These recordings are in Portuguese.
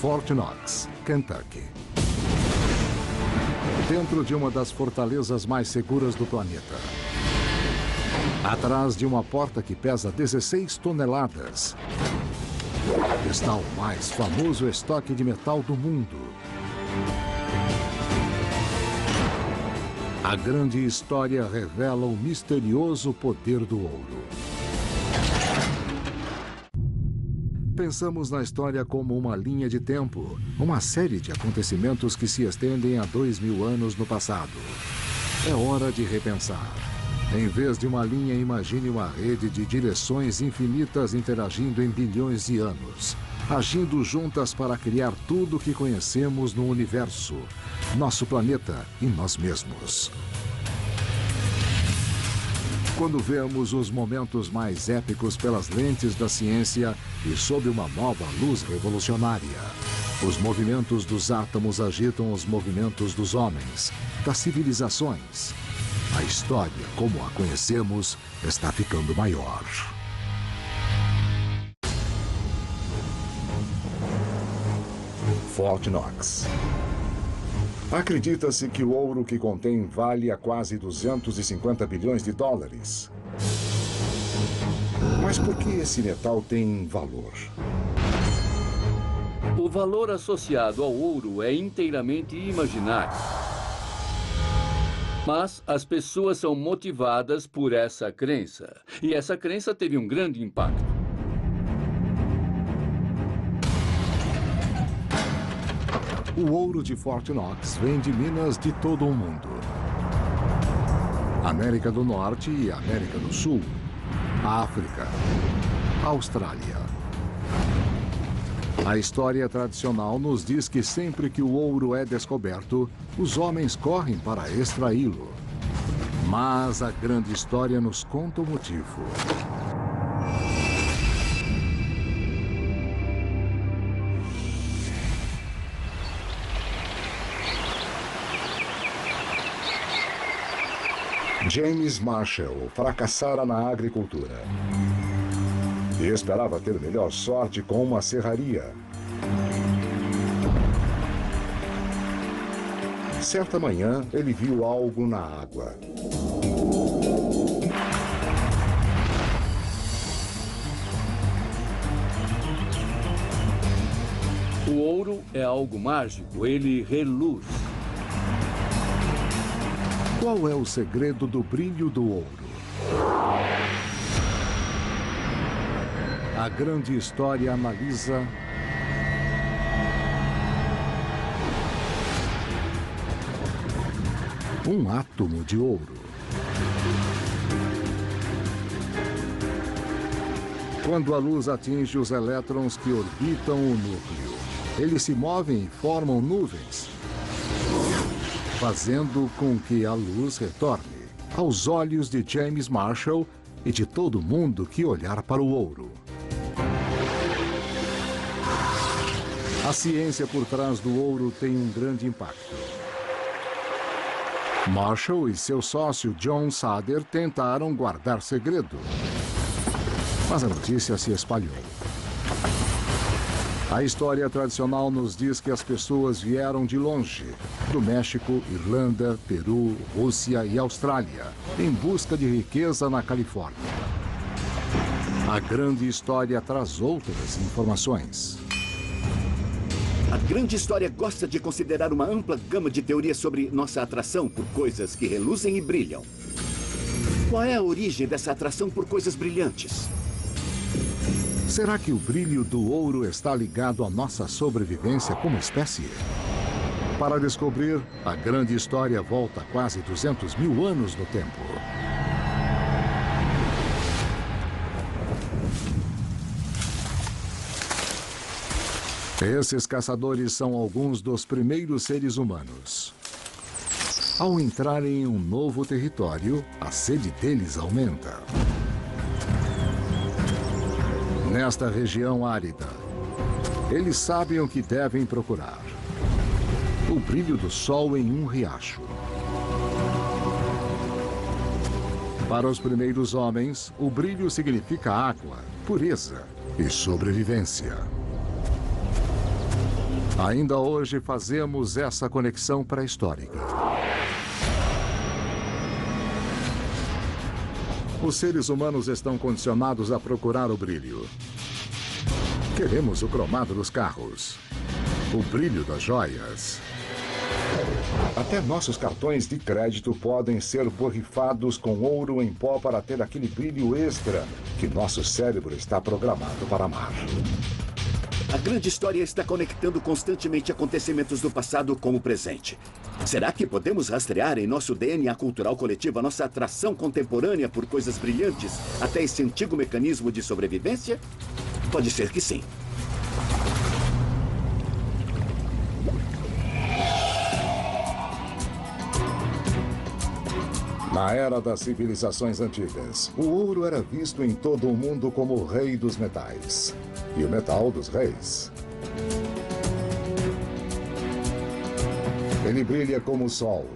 Fort Knox, Kentucky. Dentro de uma das fortalezas mais seguras do planeta. Atrás de uma porta que pesa 16 toneladas, está o mais famoso estoque de metal do mundo. A grande história revela o misterioso poder do ouro. Pensamos na história como uma linha de tempo, uma série de acontecimentos que se estendem há 2000 anos no passado. É hora de repensar. Em vez de uma linha, imagine uma rede de direções infinitas interagindo em bilhões de anos, agindo juntas para criar tudo o que conhecemos no universo, nosso planeta e nós mesmos. Quando vemos os momentos mais épicos pelas lentes da ciência e sob uma nova luz revolucionária, os movimentos dos átomos agitam os movimentos dos homens, das civilizações. A história, como a conhecemos, está ficando maior. Fort Knox. Acredita-se que o ouro que contém vale a quase 250 bilhões de dólares. Mas por que esse metal tem valor? O valor associado ao ouro é inteiramente imaginário. Mas as pessoas são motivadas por essa crença. E essa crença teve um grande impacto. O ouro de Fort Knox vem de minas de todo o mundo. América do Norte e América do Sul. África. Austrália. A história tradicional nos diz que sempre que o ouro é descoberto, os homens correm para extraí-lo. Mas a grande história nos conta o motivo. James Marshall fracassara na agricultura. E esperava ter melhor sorte com uma serraria. Certa manhã, ele viu algo na água. O ouro é algo mágico, ele reluz. Qual é o segredo do brilho do ouro? A grande história analisa um átomo de ouro. Quando a luz atinge os elétrons que orbitam o núcleo, eles se movem e formam nuvens, fazendo com que a luz retorne aos olhos de James Marshall e de todo mundo que olhar para o ouro. A ciência por trás do ouro tem um grande impacto. Marshall e seu sócio John Sader tentaram guardar segredo, mas a notícia se espalhou. A história tradicional nos diz que as pessoas vieram de longe, do México, Irlanda, Peru, Rússia e Austrália, em busca de riqueza na Califórnia. A grande história traz outras informações. A grande história gosta de considerar uma ampla gama de teorias sobre nossa atração por coisas que reluzem e brilham. Qual é a origem dessa atração por coisas brilhantes? Será que o brilho do ouro está ligado à nossa sobrevivência como espécie? Para descobrir, a grande história volta quase 200 mil anos no tempo. Esses caçadores são alguns dos primeiros seres humanos. Ao entrarem em um novo território, a sede deles aumenta. Nesta região árida, eles sabem o que devem procurar: o brilho do sol em um riacho. Para os primeiros homens, o brilho significa água, pureza e sobrevivência. Ainda hoje fazemos essa conexão pré-histórica. Os seres humanos estão condicionados a procurar o brilho. Queremos o cromado dos carros, o brilho das joias. Até nossos cartões de crédito podem ser borrifados com ouro em pó para ter aquele brilho extra que nosso cérebro está programado para amar. A grande história está conectando constantemente acontecimentos do passado com o presente. Será que podemos rastrear em nosso DNA cultural coletivo a nossa atração contemporânea por coisas brilhantes até esse antigo mecanismo de sobrevivência? Pode ser que sim. Na era das civilizações antigas, o ouro era visto em todo o mundo como o rei dos metais. E o metal dos reis. Ele brilha como o sol.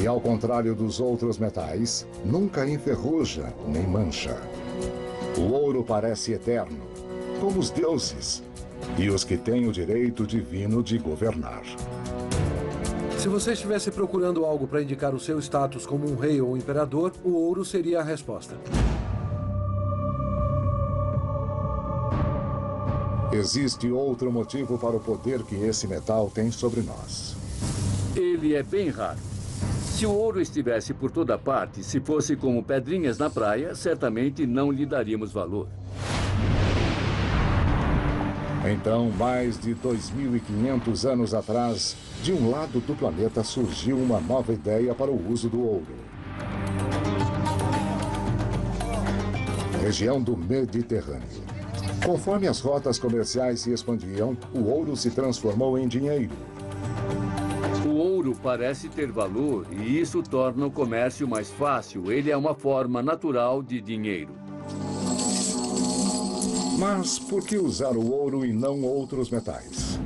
E ao contrário dos outros metais, nunca enferruja nem mancha. O ouro parece eterno, como os deuses e os que têm o direito divino de governar. Se você estivesse procurando algo para indicar o seu status como um rei ou um imperador, o ouro seria a resposta. Existe outro motivo para o poder que esse metal tem sobre nós. Ele é bem raro. Se o ouro estivesse por toda parte, se fosse como pedrinhas na praia, certamente não lhe daríamos valor. Então, mais de 2.500 anos atrás, de um lado do planeta surgiu uma nova ideia para o uso do ouro. Região do Mediterrâneo. Conforme as rotas comerciais se expandiam, o ouro se transformou em dinheiro. O ouro parece ter valor e isso torna o comércio mais fácil. Ele é uma forma natural de dinheiro. Mas por que usar o ouro e não outros metais?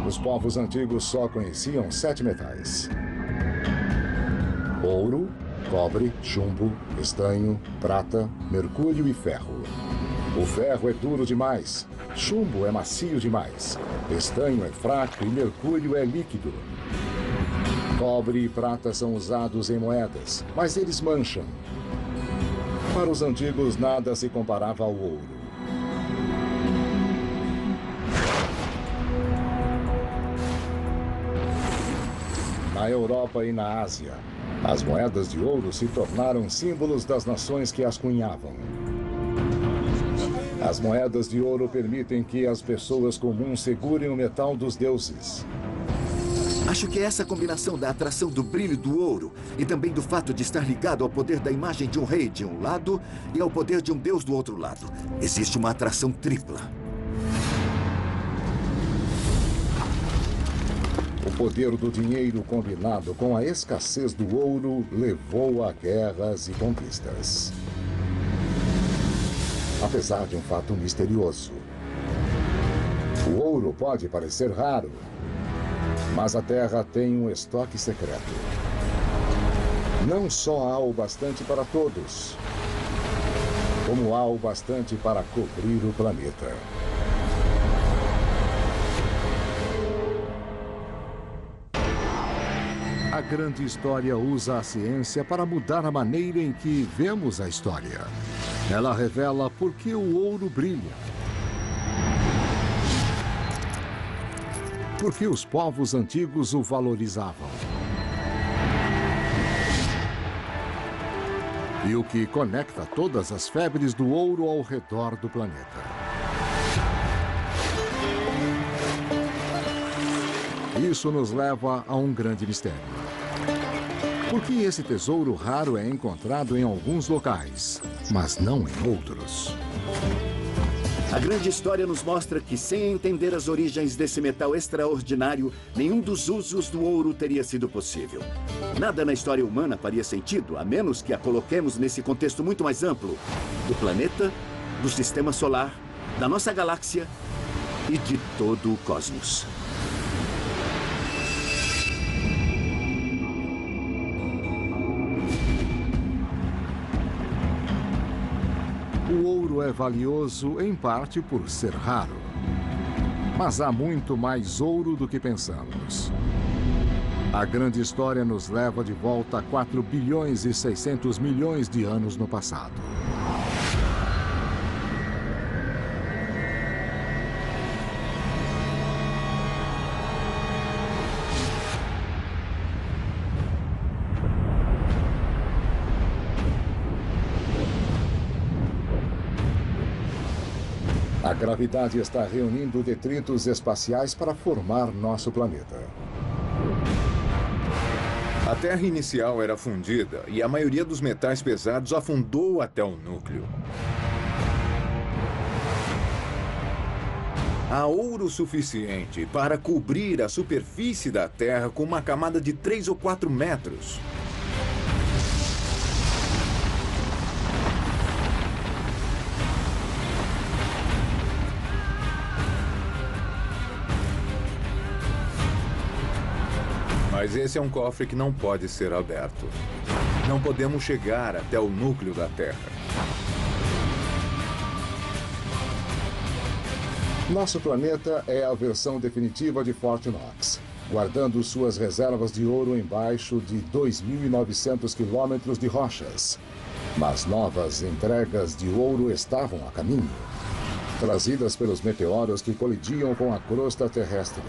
Os povos antigos só conheciam 7 metais: ouro, cobre, chumbo, estanho, prata, mercúrio e ferro. O ferro é duro demais, chumbo é macio demais, estanho é fraco e mercúrio é líquido. Cobre e prata são usados em moedas, mas eles mancham. Para os antigos, nada se comparava ao ouro. Na Europa e na Ásia, as moedas de ouro se tornaram símbolos das nações que as cunhavam. As moedas de ouro permitem que as pessoas comuns segurem o metal dos deuses. Acho que é essa combinação da atração do brilho do ouro e também do fato de estar ligado ao poder da imagem de um rei de um lado e ao poder de um deus do outro lado. Existe uma atração tripla. O poder do dinheiro combinado com a escassez do ouro levou a guerras e conquistas. Apesar de um fato misterioso. O ouro pode parecer raro, mas a Terra tem um estoque secreto. Não só há o bastante para todos, como há o bastante para cobrir o planeta. A grande história usa a ciência para mudar a maneira em que vemos a história. Ela revela por que o ouro brilha. Por que os povos antigos o valorizavam. E o que conecta todas as febres do ouro ao redor do planeta. Isso nos leva a um grande mistério. Por que esse tesouro raro é encontrado em alguns locais, mas não em outros? A grande história nos mostra que, sem entender as origens desse metal extraordinário, nenhum dos usos do ouro teria sido possível. Nada na história humana faria sentido, a menos que a coloquemos nesse contexto muito mais amplo do planeta, do sistema solar, da nossa galáxia e de todo o cosmos. O ouro é valioso, em parte, por ser raro. Mas há muito mais ouro do que pensamos. A grande história nos leva de volta a 4 bilhões e 600 milhões de anos no passado. A gravidade está reunindo detritos espaciais para formar nosso planeta. A Terra inicial era fundida e a maioria dos metais pesados afundou até o núcleo. Há ouro suficiente para cobrir a superfície da Terra com uma camada de 3 ou 4 metros. Mas esse é um cofre que não pode ser aberto. Não podemos chegar até o núcleo da Terra. Nosso planeta é a versão definitiva de Fort Knox, guardando suas reservas de ouro embaixo de 2.900 quilômetros de rochas. Mas novas entregas de ouro estavam a caminho, trazidas pelos meteoros que colidiam com a crosta terrestre.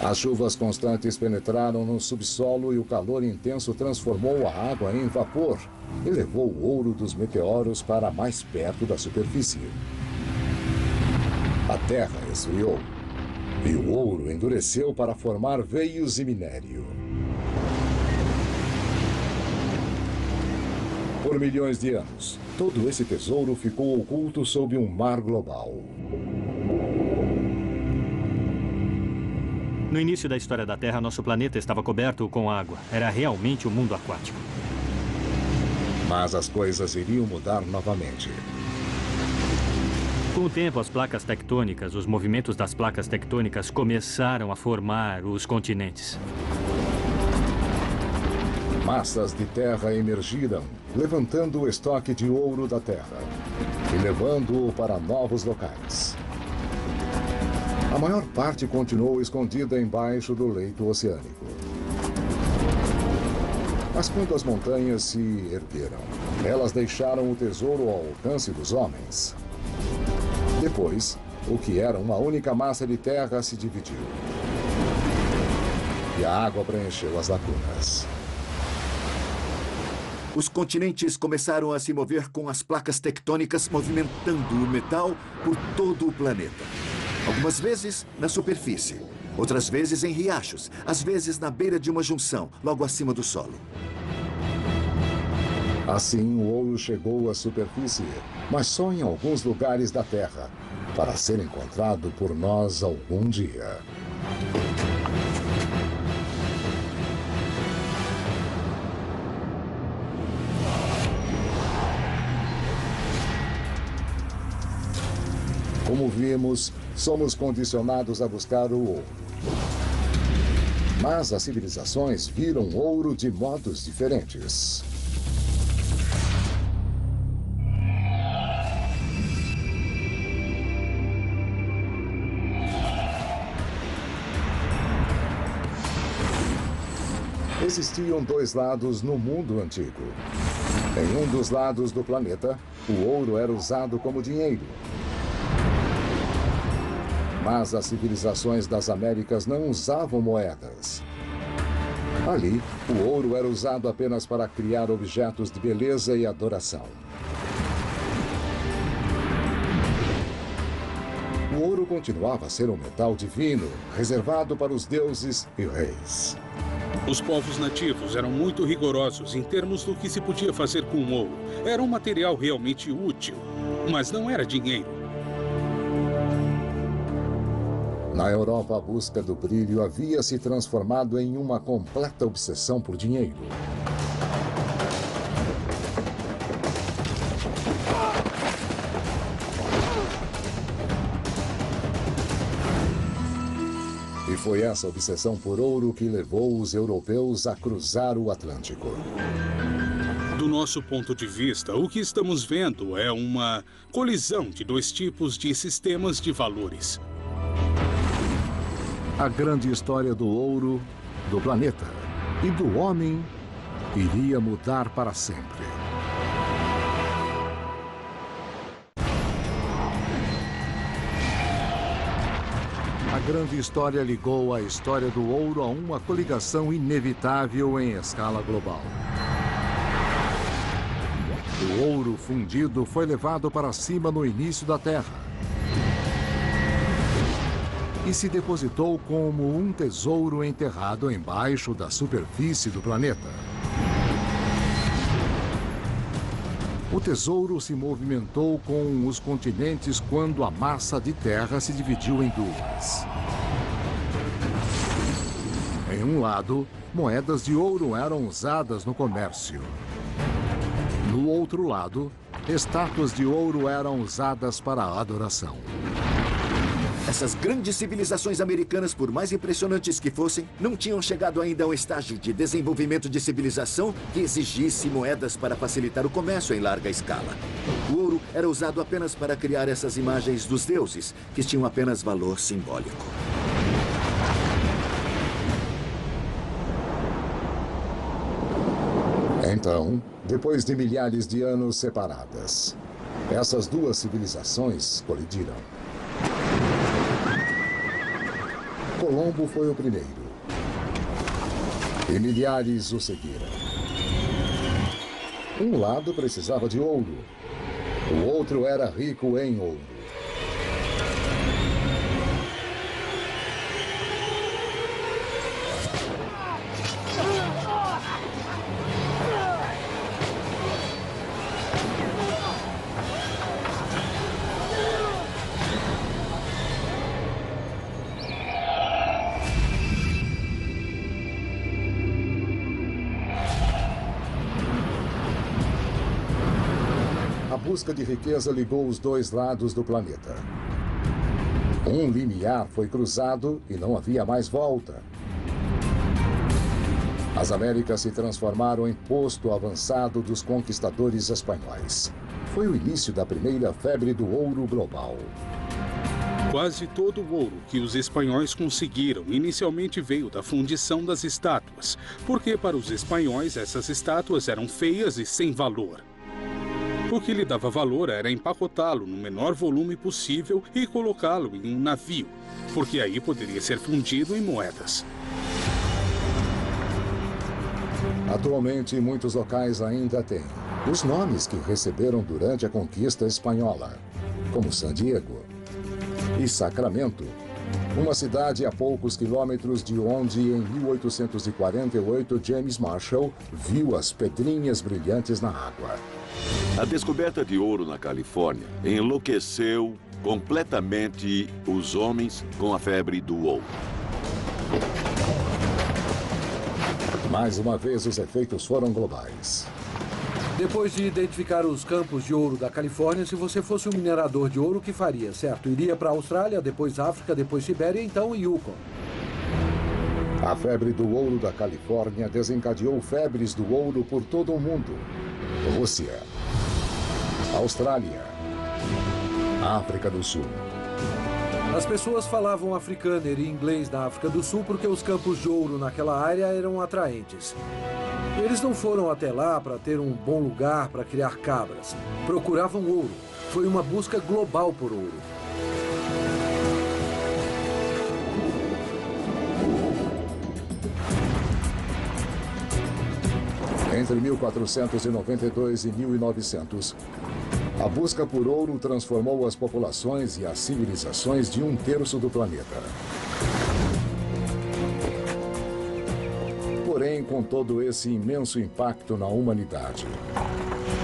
As chuvas constantes penetraram no subsolo e o calor intenso transformou a água em vapor e levou o ouro dos meteoros para mais perto da superfície. A Terra esfriou e o ouro endureceu para formar veios e minério. Por milhões de anos, todo esse tesouro ficou oculto sob um mar global. No início da história da Terra, nosso planeta estava coberto com água. Era realmente um mundo aquático. Mas as coisas iriam mudar novamente. Com o tempo, as placas tectônicas, os movimentos das placas tectônicas começaram a formar os continentes. Massas de terra emergiram, levantando o estoque de ouro da Terra e levando-o para novos locais. A maior parte continuou escondida embaixo do leito oceânico. Mas quando as montanhas se ergueram, elas deixaram o tesouro ao alcance dos homens. Depois, o que era uma única massa de terra se dividiu. E a água preencheu as lacunas. Os continentes começaram a se mover com as placas tectônicas movimentando o metal por todo o planeta. Algumas vezes na superfície, outras vezes em riachos, às vezes na beira de uma junção, logo acima do solo. Assim, o ouro chegou à superfície, mas só em alguns lugares da Terra, para ser encontrado por nós algum dia. Como vimos, somos condicionados a buscar o ouro. Mas as civilizações viram ouro de modos diferentes. Existiam dois lados no mundo antigo. Em um dos lados do planeta, o ouro era usado como dinheiro. Mas as civilizações das Américas não usavam moedas. Ali, o ouro era usado apenas para criar objetos de beleza e adoração. O ouro continuava a ser um metal divino, reservado para os deuses e reis. Os povos nativos eram muito rigorosos em termos do que se podia fazer com o ouro. Era um material realmente útil, mas não era dinheiro. Na Europa, a busca do brilho havia se transformado em uma completa obsessão por dinheiro. E foi essa obsessão por ouro que levou os europeus a cruzar o Atlântico. nosso ponto de vista, o que estamos vendo é uma colisão de dois tipos de sistemas de valores. A grande história do ouro, do planeta e do homem iria mudar para sempre. A grande história ligou a história do ouro a uma coligação inevitável em escala global. O ouro fundido foi levado para cima no início da Terra e se depositou como um tesouro enterrado embaixo da superfície do planeta. O tesouro se movimentou com os continentes quando a massa de terra se dividiu em duas. Em um lado, moedas de ouro eram usadas no comércio. No outro lado, estátuas de ouro eram usadas para a adoração. Essas grandes civilizações americanas, por mais impressionantes que fossem, não tinham chegado ainda ao estágio de desenvolvimento de civilização que exigisse moedas para facilitar o comércio em larga escala. O ouro era usado apenas para criar essas imagens dos deuses, que tinham apenas valor simbólico. Então, depois de milhares de anos separadas, essas duas civilizações colidiram. Colombo foi o primeiro, e milhares o seguiram. Um lado precisava de ouro, o outro era rico em ouro. A busca de riqueza ligou os dois lados do planeta. Um limiar foi cruzado e não havia mais volta. As Américas se transformaram em posto avançado dos conquistadores espanhóis. Foi o início da primeira febre do ouro global. Quase todo o ouro que os espanhóis conseguiram inicialmente veio da fundição das estátuas, porque para os espanhóis essas estátuas eram feias e sem valor. O que lhe dava valor era empacotá-lo no menor volume possível e colocá-lo em um navio, porque aí poderia ser fundido em moedas. Atualmente, muitos locais ainda têm os nomes que receberam durante a conquista espanhola, como San Diego e Sacramento, uma cidade a poucos quilômetros de onde, em 1848, James Marshall viu as pedrinhas brilhantes na água. A descoberta de ouro na Califórnia enlouqueceu completamente os homens com a febre do ouro. Mais uma vez, os efeitos foram globais. Depois de identificar os campos de ouro da Califórnia, se você fosse um minerador de ouro, o que faria, certo? Iria para a Austrália, depois África, depois Sibéria e então Yukon. A febre do ouro da Califórnia desencadeou febres do ouro por todo o mundo. Rússia, Austrália, África do Sul. As pessoas falavam africâner e inglês na África do Sul porque os campos de ouro naquela área eram atraentes. Eles não foram até lá para ter um bom lugar para criar cabras. Procuravam ouro. Foi uma busca global por ouro. Entre 1492 e 1900, a busca por ouro transformou as populações e as civilizações de um terço do planeta. Porém, com todo esse imenso impacto na humanidade,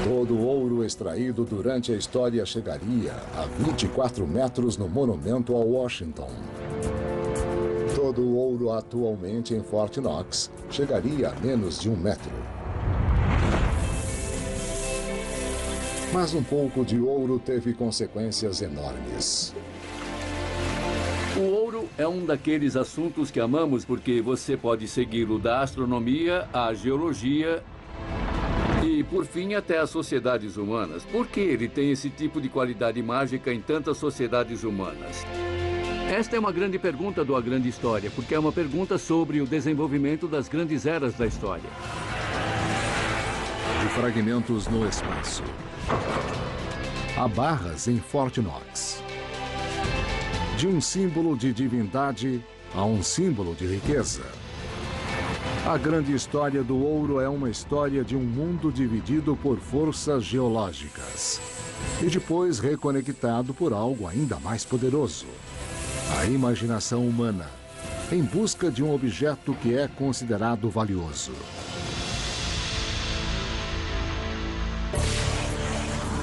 todo o ouro extraído durante a história chegaria a 24 metros no monumento a Washington. Todo o ouro atualmente em Fort Knox chegaria a menos de 1 metro. Mas um pouco de ouro teve consequências enormes. O ouro é um daqueles assuntos que amamos porque você pode segui-lo da astronomia à geologia e por fim, até as sociedades humanas. Por que ele tem esse tipo de qualidade mágica em tantas sociedades humanas? Esta é uma grande pergunta do A Grande História, porque é uma pergunta sobre o desenvolvimento das grandes eras da história. De fragmentos no espaço. Há barras em Fort Knox. De um símbolo de divindade a um símbolo de riqueza. A grande história do ouro é uma história de um mundo dividido por forças geológicas e depois reconectado por algo ainda mais poderoso: a imaginação humana, em busca de um objeto que é considerado valioso.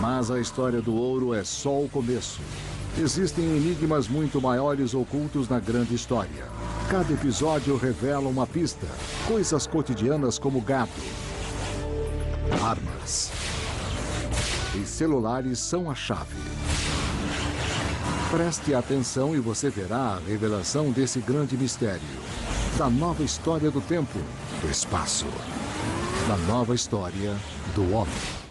Mas a história do ouro é só o começo. Existem enigmas muito maiores ocultos na grande história. Cada episódio revela uma pista. Coisas cotidianas como gado, armas e celulares são a chave. Preste atenção e você verá a revelação desse grande mistério. Da nova história do tempo, do espaço. Da nova história do homem.